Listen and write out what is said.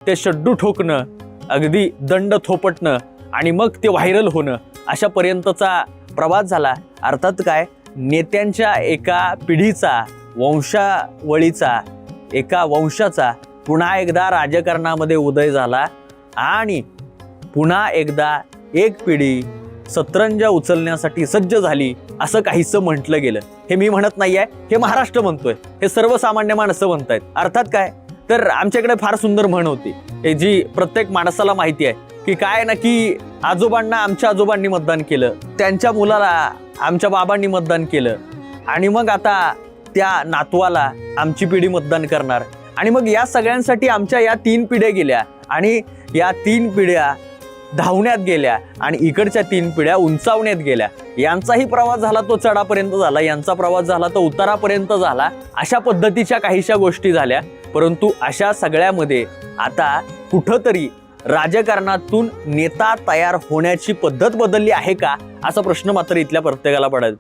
ते शड्डू ठोकणं, अगदी दंड थोपटणं आणि मग ते व्हायरल होणं अशापर्यंतचा प्रवास झाला. अर्थात काय, नेत्यांच्या एका पिढीचा, वंशावळीचा, एका वंशाचा पुन्हा एकदा राजकारणामध्ये उदय झाला आणि पुन्हा एकदा एक पिढी सतरंजा उचलण्यासाठी सज्ज झाली असं काहीसं म्हटलं गेलं. हे मी म्हणत नाहीये, हे महाराष्ट्र म्हणतोय, हे सर्वसामान्य माणसं म्हणतायत. अर्थात काय, तर आमच्याकडे फार सुंदर म्हण होती, हे जी प्रत्येक माणसाला माहिती आहे की काय ना की आजोबांना आमच्या आजोबांनी मतदान केलं, त्यांच्या मुलाला आमच्या बाबांनी मतदान केलं आणि मग आता त्या नातवाला आमची पिढी मतदान करणार. आणि मग या सगळ्यांसाठी आमच्या या 3 पिढ्या गेल्या आणि या 3 पिढ्या धावण्यात गेल्या आणि इकडच्या 3 पिढ्या उंचावण्यात गेल्या. यांचाही प्रवास झाला तो चढापर्यंत झाला, यांचा प्रवास झाला तो उतारापर्यंत झाला. अशा पद्धतीच्या काहीशा गोष्टी झाल्या. परंतु अशा सगळ्यामध्ये आता कुठंतरी राजकारणातून नेता तयार होण्याची पद्धत बदलली आहे का, असा प्रश्न मात्र इथल्या प्रत्येकाला पडेल.